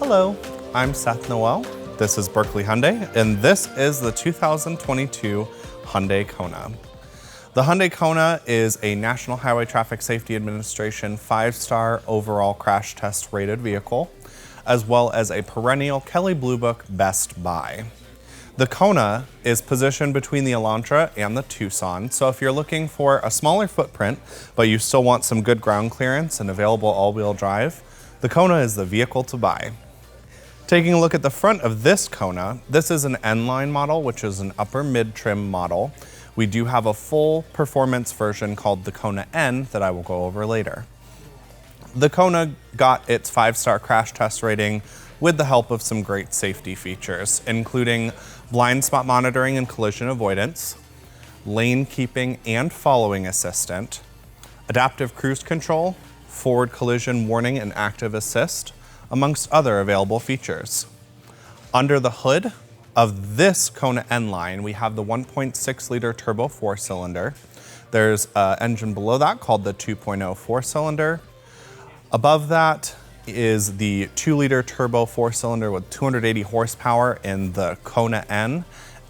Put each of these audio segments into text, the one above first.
Hello, I'm Seth Noel. This is Buerkle Hyundai, and this is the 2022 Hyundai Kona. The Hyundai Kona is a National Highway Traffic Safety Administration 5-star overall crash test rated vehicle, as well as a perennial Kelley Blue Book Best Buy. The Kona is positioned between the Elantra and the Tucson, so if you're looking for a smaller footprint, but you still want some good ground clearance and available all-wheel drive, the Kona is the vehicle to buy. Taking a look at the front of this Kona, this is an N-line model, which is an upper mid-trim model. We do have a full performance version called the Kona N that I will go over later. The Kona got its 5-star crash test rating with the help of some great safety features, including blind spot monitoring and collision avoidance, lane keeping and following assistant, adaptive cruise control, forward collision warning and active assist, amongst other available features. Under the hood of this Kona N line, we have the 1.6-liter turbo 4-cylinder. There's an engine below that called the 2.0 4-cylinder. Above that is the 2-liter turbo 4-cylinder with 280 horsepower in the Kona N.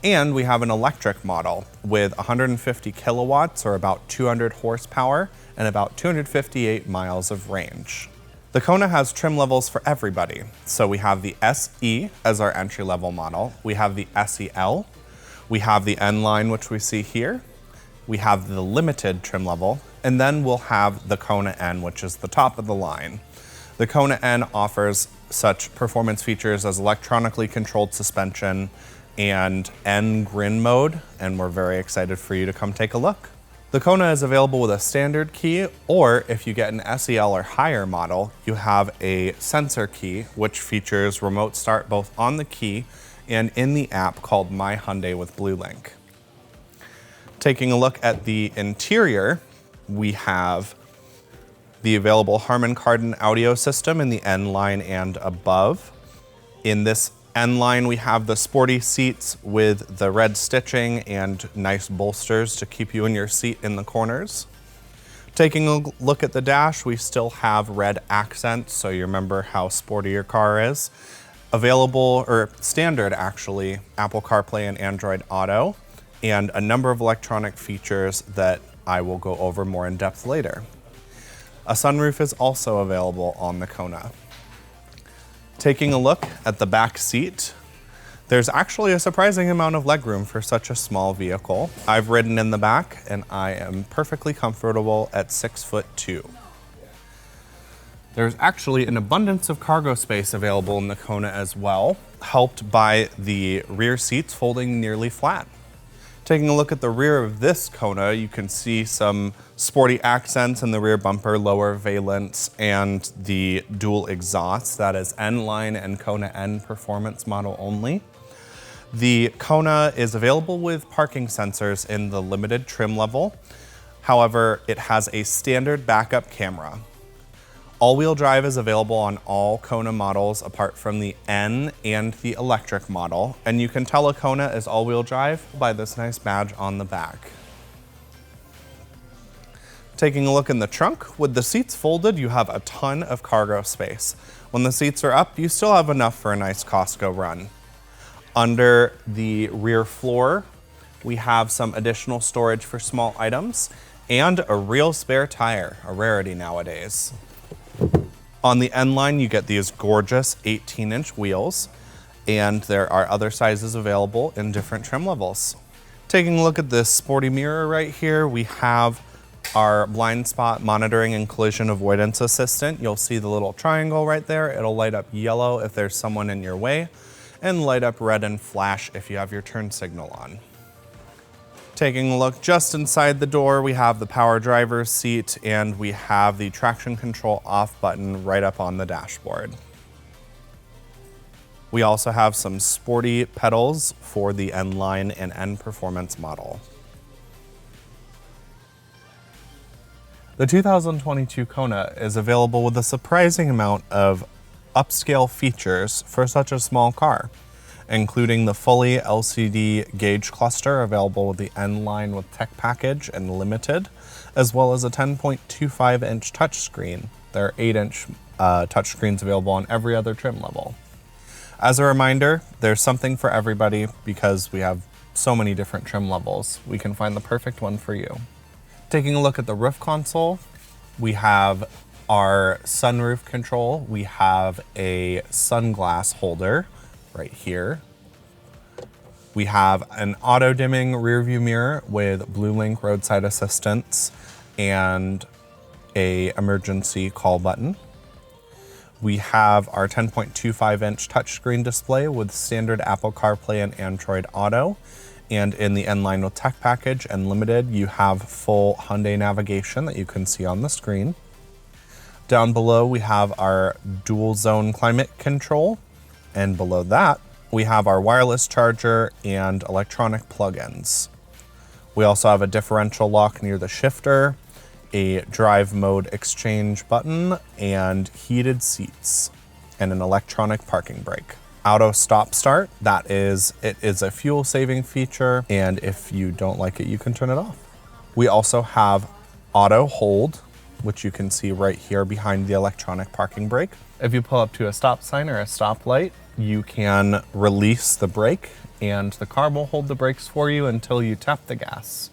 And we have an electric model with 150 kilowatts, or about 200 horsepower, and about 258 miles of range. The Kona has trim levels for everybody. So we have the SE as our entry-level model. We have the SEL. We have the N line, which we see here. We have the limited trim level. And then we'll have the Kona N, which is the top of the line. The Kona N offers such performance features as electronically controlled suspension and N Grin mode, and we're very excited for you to come take a look. The Kona is available with a standard key, or if you get an SEL or higher model, you have a sensor key, which features remote start both on the key and in the app called My Hyundai with BlueLink. Taking a look at the interior, we have the available Harman Kardon audio system in the N line and above. In this N line, we have the sporty seats with the red stitching and nice bolsters to keep you in your seat in the corners. Taking a look at the dash, we still have red accents, so you remember how sporty your car is. Available, or standard actually, Apple CarPlay and Android Auto, and a number of electronic features that I will go over more in depth later. A sunroof is also available on the Kona. Taking a look at the back seat, there's actually a surprising amount of legroom for such a small vehicle. I've ridden in the back and I am perfectly comfortable at 6'2". There's actually an abundance of cargo space available in the Kona as well, helped by the rear seats folding nearly flat. Taking a look at the rear of this Kona, you can see some sporty accents in the rear bumper, lower valence, and the dual exhausts. That is N-line and Kona N performance model only. The Kona is available with parking sensors in the limited trim level. However, it has a standard backup camera. All-wheel drive is available on all Kona models apart from the N and the electric model, and you can tell a Kona is all-wheel drive by this nice badge on the back. Taking a look in the trunk, with the seats folded, you have a ton of cargo space. When the seats are up, you still have enough for a nice Costco run. Under the rear floor, we have some additional storage for small items and a real spare tire, a rarity nowadays. On the N line, you get these gorgeous 18-inch wheels, and there are other sizes available in different trim levels. Taking a look at this sporty mirror right here, we have our blind spot monitoring and collision avoidance assistant. You'll see the little triangle right there. It'll light up yellow if there's someone in your way, and light up red and flash if you have your turn signal on. Taking a look just inside the door, we have the power driver's seat and we have the traction control off button right up on the dashboard. We also have some sporty pedals for the N line and N performance model. The 2022 Kona is available with a surprising amount of upscale features for such a small car, including the fully LCD gauge cluster available with the N line with Tech Package and Limited, as well as a 10.25-inch touchscreen. There are 8-inch touchscreens available on every other trim level. As a reminder, there's something for everybody because we have so many different trim levels. We can find the perfect one for you. Taking a look at the roof console, we have our sunroof control. We have a sunglass holder right here. We have an auto dimming rear view mirror with BlueLink roadside assistance and a emergency call button. We have our 10.25-inch touchscreen display with standard Apple CarPlay and Android Auto. And in the N-Line with Tech package and Limited, you have full Hyundai navigation that you can see on the screen. Down below, we have our dual zone climate control. And below that, we have our wireless charger and electronic plugins. We also have a differential lock near the shifter, a drive mode exchange button, and heated seats, and an electronic parking brake. Auto stop start, it is a fuel saving feature, and if you don't like it, you can turn it off. We also have auto hold, which you can see right here behind the electronic parking brake. If you pull up to a stop sign or a stoplight, you can release the brake and the car will hold the brakes for you until you tap the gas.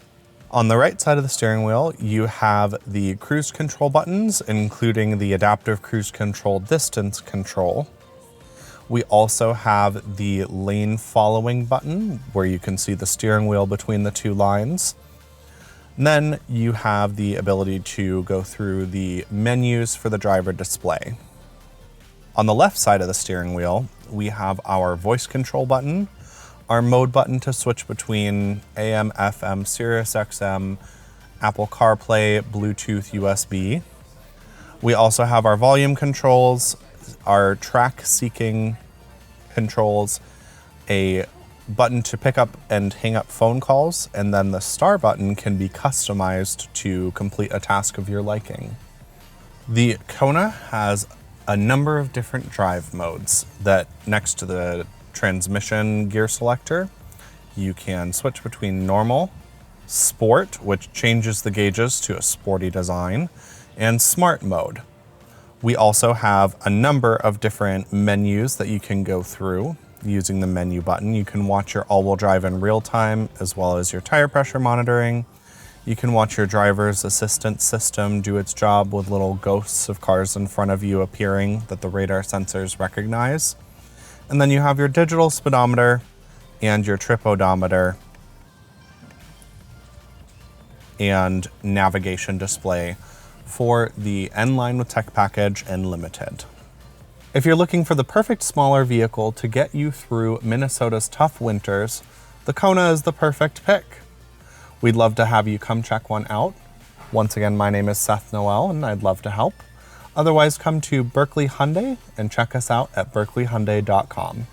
On the right side of the steering wheel, you have the cruise control buttons, including the adaptive cruise control distance control. We also have the lane following button where you can see the steering wheel between the two lines. And then you have the ability to go through the menus for the driver display. On the left side of the steering wheel, we have our voice control button, our mode button to switch between AM, FM, Sirius XM, Apple CarPlay, Bluetooth, USB. We also have our volume controls, our track seeking controls, a button to pick up and hang up phone calls, and then the star button can be customized to complete a task of your liking. The Kona has a number of different drive modes that next to the transmission gear selector, you can switch between normal, sport, which changes the gauges to a sporty design, and smart mode. We also have a number of different menus that you can go through using the menu button. You can watch your all-wheel drive in real time, as well as your tire pressure monitoring. You can watch your driver's assistance system do its job with little ghosts of cars in front of you appearing that the radar sensors recognize. And then you have your digital speedometer and your trip odometer and navigation display for the N-Line with Tech package and Limited. If you're looking for the perfect smaller vehicle to get you through Minnesota's tough winters, the Kona is the perfect pick. We'd love to have you come check one out. Once again, my name is Seth Noel and I'd love to help. Otherwise, come to Buerkle Hyundai and check us out at buerklehyundai.com.